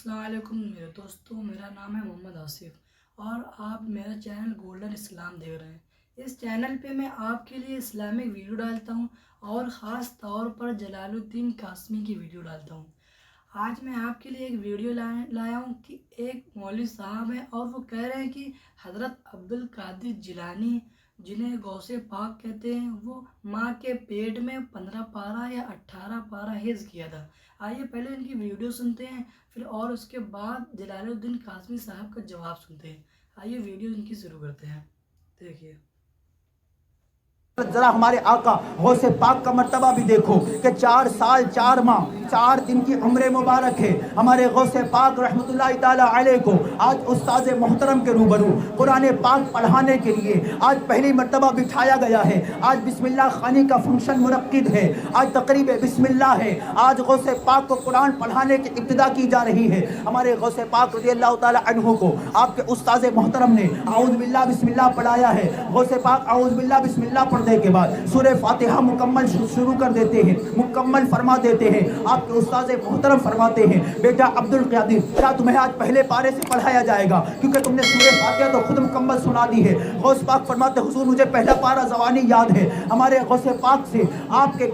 السلام علیکم میرے دوستوں، میرا نام ہے محمد آصف اور آپ میرا چینل گولڈن اسلام دیکھ رہے ہیں۔ اس چینل پہ میں آپ کے لیے اسلامک ویڈیو ڈالتا ہوں اور خاص طور پر جلال الدین قاسمی کی ویڈیو ڈالتا ہوں۔ آج میں آپ کے لیے ایک ویڈیو لایا ہوں کہ ایک مولوی صاحب ہیں اور وہ کہہ رہے ہیں کہ حضرت عبدالقادر جیلانی، جنہیں غوث پاک کہتے ہیں، وہ ماں کے پیٹ میں 15 پارہ یا 18 پارہ حفظ کیا تھا۔ آئیے پہلے ان کی ویڈیو سنتے ہیں، پھر اور اس کے بعد جلال الدین قاسمی صاحب کا جواب سنتے ہیں۔ آئیے ویڈیو ان کی شروع کرتے ہیں، دیکھیے۔ ذرا ہمارے آقا غوث پاک کا مرتبہ بھی دیکھو کہ 4 سال 4 ماہ 4 دن کی عمر مبارک ہے ہمارے غوث پاک رحمت اللہ تعالی علیہ کو آج استاذ محترم کے روبرو قرآن پاک پڑھانے کے لیے آج پہلی مرتبہ بٹھایا گیا ہے۔ آج بسم اللہ خوانی کا فنکشن منعقد ہے، آج تقریب بسم اللہ ہے، آج غوث پاک کو قرآن پڑھانے کی ابتدا کی جا رہی ہے۔ ہمارے غوث پاک رضی اللہ تعالی عنہ کو آپ کے استاذ محترم نے اعوذ باللہ بسم اللہ پڑھایا ہے۔ غوث پاک اعوذ باللہ بسم اللہ پڑھنے کے بعد سورہ فاتحہ مکمل شروع کر دیتے ہیں، مکمل فرما دیتے ہیں۔ آپ کے استاذ محترم فرماتے ہیں، بیٹا عبدالقادر، کیا تمہیں آج پہلے پارے سے پڑھایا جائے گا؟ کیونکہ تم نے سورہ فاتحہ تو خود مکمل سنا دی ہے۔ غوث پاک فرماتے ہیں، حضور مجھے پہلا پارہ زبانی یاد ہے۔ ہمارے غوث پاک سے آپ کے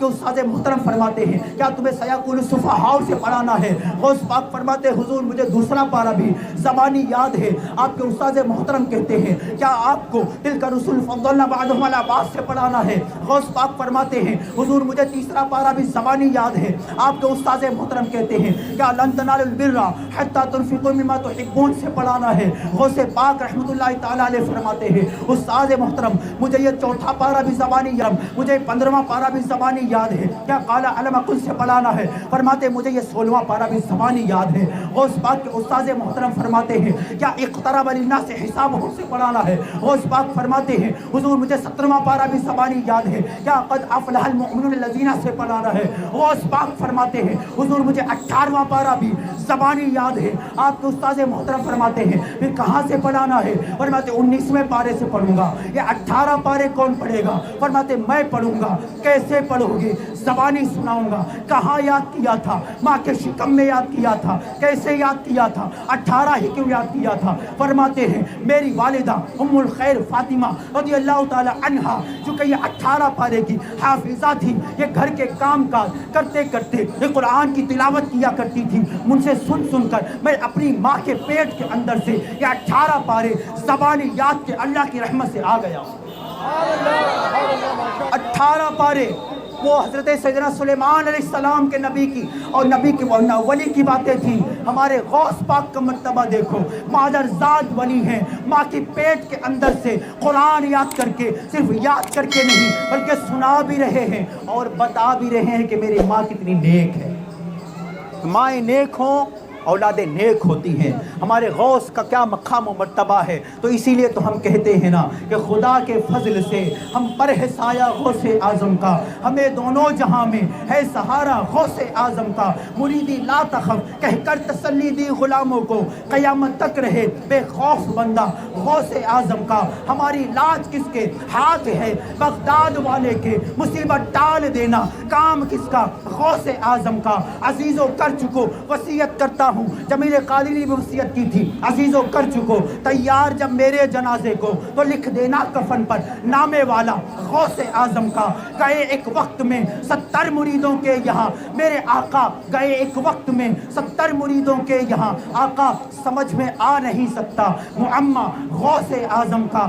استاذ محترم فرماتے ہیں، کیا تمہیں سیقول السفہاء سے پڑھانا ہے؟ غوث پاک فرماتے ہیں، حضور مجھے دوسرا پارہ بھی زبانی یاد ہے۔ آپ کے استاذ محترم کہتے ہیں، کیا آپ کو تلک رسول فضلنا بعضهم على بعض سے پڑھانا ہے؟ غوث پاک فرماتے ہیں، حضور مجھے تیسرا پارہ بھی زبانی یاد ہے۔ آپ کے استاذ محترم کہتے ہیں، کیا لن تنالوا البر حتى تنفقوا مما تحبون سے پڑھانا ہے؟ غوث پاک رحمت اللہ تعالی علیہ فرماتے ہیں، استاذ محترم مجھے یہ چوتھا پارہ بھی زبانی یاد، مجھے 15واں پارہ بھی زبانی یاد ہے۔ کیا قال علم قل سے پڑھانا ہے؟ فرماتے مجھے یہ 16واں پارہ بھی زبانی یاد ہے۔ غوث پاک کے استاذ محترم فرماتے ہیں، کیا اقترب للناس حسابهم سے پڑھانا ہے؟ غوث پاک فرماتے ہیں، حضور مجھے 17واں پارہ بھی زبانی یاد ہے۔ کیا قد افلح المؤمنون الذین سے پڑھانا ہے؟ غوث پاک فرماتے ہیں، حضور مجھے 18واں پارہ بھی زبانی یاد ہے۔ آپ کے استاذ محترم فرماتے ہیں، پھر کہاں سے پڑھانا ہے؟ فرماتے 19ویں پارے سے پڑھوں گا۔ یہ 18 پارے کون پڑھے گا؟ فرماتے میں پڑھوں گا۔ کیسے پڑھو گے؟ زبانی سناؤں گا۔ کہاں یاد کیا تھا؟ ماں کے شکم میں یاد کیا تھا۔ کیسے یاد کیا تھا؟ 18 ہی کیوں یاد کیا تھا؟ فرماتے ہیں، میری والدہ ام الخیر فاطمہ رضی اللہ تعالی عنہا، جو کہ یہ 18 پارے کی حافظہ تھی، یہ گھر کے کام کاج کرتے کرتے یہ قرآن کی تلاوت کیا کرتی تھی۔ مجھ سے سن کر میں اپنی ماں کے پیٹ کے اندر سے یہ 18 پارے زبانی یاد کے اللہ کی رحمت سے آ گیا۔ 18 پارے وہ حضرت سیدنا سلیمان علیہ السلام کے نبی کی اور نبی کی ولی کی باتیں تھیں۔ ہمارے غوث پاک کا مرتبہ دیکھو، مادرزاد ولی ہیں، ماں کی پیٹ کے اندر سے قرآن یاد کر کے، صرف یاد کر کے نہیں بلکہ سنا بھی رہے ہیں اور بتا بھی رہے ہیں کہ میری ماں کتنی نیک ہے۔ مائیں نیک ہوں اولادیں نیک ہوتی ہیں۔ ہمارے غوث کا کیا مقام و مرتبہ ہے، تو اسی لیے تو ہم کہتے ہیں نا کہ خدا کے فضل سے ہم پر ہے سایہ غوث اعظم کا، ہمیں دونوں جہاں میں ہے سہارا غوث اعظم کا۔ مریدی لا تخف کہہ کر تسلی دی غلاموں کو، قیامت تک رہے بے خوف بندہ غوث اعظم کا۔ ہماری لاج کس کے ہاتھ ہے؟ بغداد والے کے۔ مصیبت ٹال دینا کام کس کا؟ غوث اعظم کا۔ عزیزوں کر چکو وصیت کرتا ہوں، جمیل قادری نے بھی وصیت کی تھی، عزیزوں کر چکو تیار جب میرے جنازے کو تو لکھ دینا کفن پر نامے والا غوث اعظم کا۔ گئے ایک وقت میں 70 مریدوں کے یہاں میرے آقا، گئے ایک وقت میں 70 مریدوں کے یہاں آقا، سمجھ میں آ نہیں سکتا معمہ غوث اعظم کا۔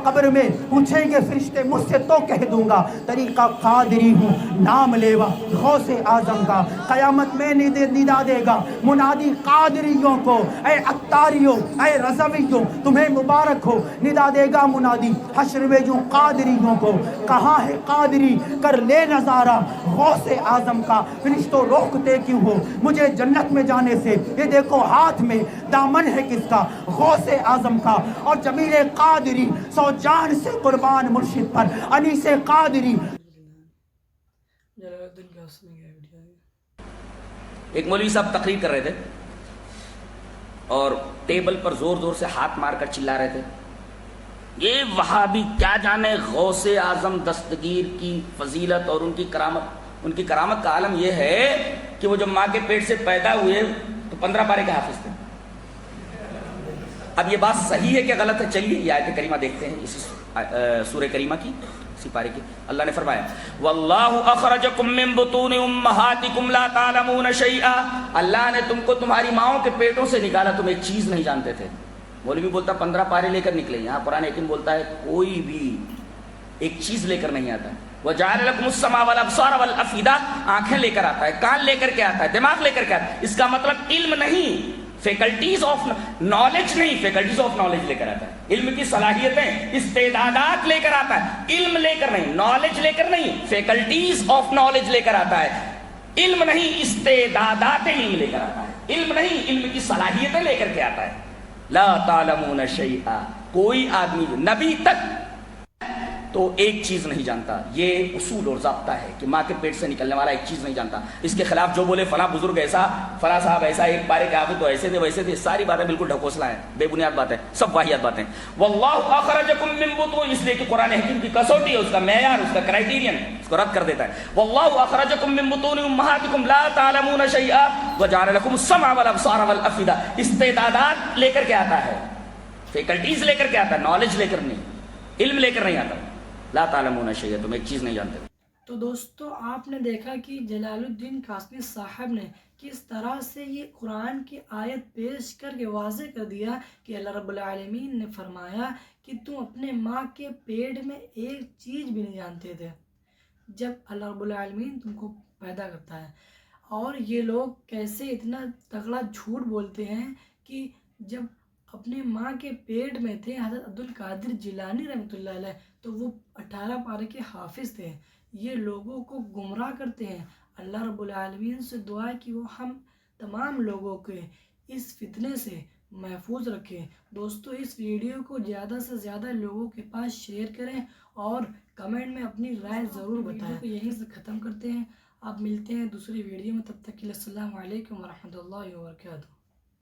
قبر میں پوچھیں گے فرشتے مجھ سے تو کہہ دوں گا طریقہ قادری ہوں، نام لیوا غوث اعظم کا۔ قیامت میں ندا دے گا منادی قادریوں کو، اے عطاریوں اے رضویوں تمہیں مبارک ہو، ندا دے گا منادی حشر میں جو قادریوں کو۔ کہاں ہے قادری کر لے نظارہ غوث اعظم کا، فرشتوں روکتے کیوں ہو مجھے جنت میں جانے سے؟ یہ دیکھو ہاتھ میں دامن ہے کس کا؟ غوث اعظم کا۔ اور جمیل قادری سو جان سے قربان مرشد پر، انیس قادری۔ جلال الدین قاسمی کا ویڈیو ہے۔ ایک مولوی صاحب تقریر کر رہے تھے اور ٹیبل پر زور زور سے ہاتھ مار کر چلا رہے تھے، یہ وہابی کیا جانے غوث اعظم دستگیر کی فضیلت اور ان کی کرامت کا عالم یہ ہے کہ وہ جب ماں کے پیٹ سے پیدا ہوئے تو 15 پارے کے حافظ تھے. اب یہ بات صحیح ہے کہ غلط ہے؟ چلیے یہ آیت کریمہ دیکھتے ہیں اسی سورہ کریمہ کی اسی پارے کی. اللہ نے فرمایا واللہ اخرجکم من بطون امہاتکم لا تعلمون شیئا، اللہ نے تم کو تمہاری ماؤں کے پیٹوں سے نکالا، تم ایک چیز نہیں جانتے تھے. مولوی بولتا 15 پارے لے کر نکلے، یہاں قرآن حکیم بولتا ہے کوئی بھی ایک چیز لے کر نہیں آتا. وَجَعَلَ لَكُمُ السَّمْعَ وَالْأَبْصَارَ وَالْأَفْئِدَةَ، آنکھیں لے کر آتا ہے، کان لے کر کے آتا ہے، دماغ لے کر کے آتا ہے. اس کا مطلب علم نہیں، فیکلٹیز آف نالج نہیں، فیکلٹیز آف نالج لے کر آتا ہے. علم کی صلاحیتیں، استعدادات لے کر آتا ہے، علم لے کر نہیں، نالج لے کر نہیں، فیکلٹیز آف نالج لے کر آتا ہے. علم نہیں، استعدادات علم لے کر آتا ہے. علم نہیں، علم کی صلاحیتیں لے کر کے آتا ہے. لا تعلمون شیئا، کوئی آدمی نبی تک تو ایک چیز نہیں جانتا. یہ اصول اور ضابطہ ہے کہ ماں کے پیٹ سے نکلنے والا ایک چیز نہیں جانتا. اس کے خلاف جو بولے فلاں بزرگ ایسا، فلاں صاحب ایسا، ایک پارے کے حافظ تو ایسے تھے ویسے تھے، ساری باتیں بالکل ڈھکوسلا ہیں، بے بنیاد باتیں، سب واہیات باتیں. واللہ اخرجکم من بطون، اس لیے کہ قرآن حکیم کی کسوٹی ہے، اس کا معیار، اس کا کرائیٹیرین اس کو رد کر دیتا ہے. واللہ اخرجکم من بطون امہاتکم لا تعلمون شیئا وجعل لکم السمع والابصار والافئدہ. استعدادات لے کر کے آتا ہے، فیکلٹیز لے کر کے آتا ہے، نالج لے کر نہیں، علم لے کر نہیں آتا. لا تعلمون شیئا، تم ایک چیز نہیں جانتے. تو دوستو آپ نے دیکھا کہ جلال الدین قاسمی صاحب نے کس طرح سے یہ قرآن کی آیت پیش کر کے واضح کر دیا کہ اللہ رب العالمین نے فرمایا کہ تم اپنے ماں کے پیٹ میں ایک چیز بھی نہیں جانتے تھے جب اللہ رب العالمین تم کو پیدا کرتا ہے. اور یہ لوگ کیسے اتنا تگڑا جھوٹ بولتے ہیں کہ جب اپنے ماں کے پیٹ میں تھے حضرت عبدالقادر جیلانی رحمۃ اللہ علیہ تو وہ 18 پارے کے حافظ تھے. یہ لوگوں کو گمراہ کرتے ہیں. اللہ رب العالمین سے دعا ہے کہ وہ ہم تمام لوگوں کے اس فتنے سے محفوظ رکھے. دوستو اس ویڈیو کو زیادہ سے زیادہ لوگوں کے پاس شیئر کریں اور کمنٹ میں اپنی رائے ضرور بتائیں. تو یہیں سے ختم کرتے ہیں، آپ ملتے ہیں دوسری ویڈیو میں، تب تک کے لیے السلام علیکم ورحمۃ اللہ وبرکاتہ.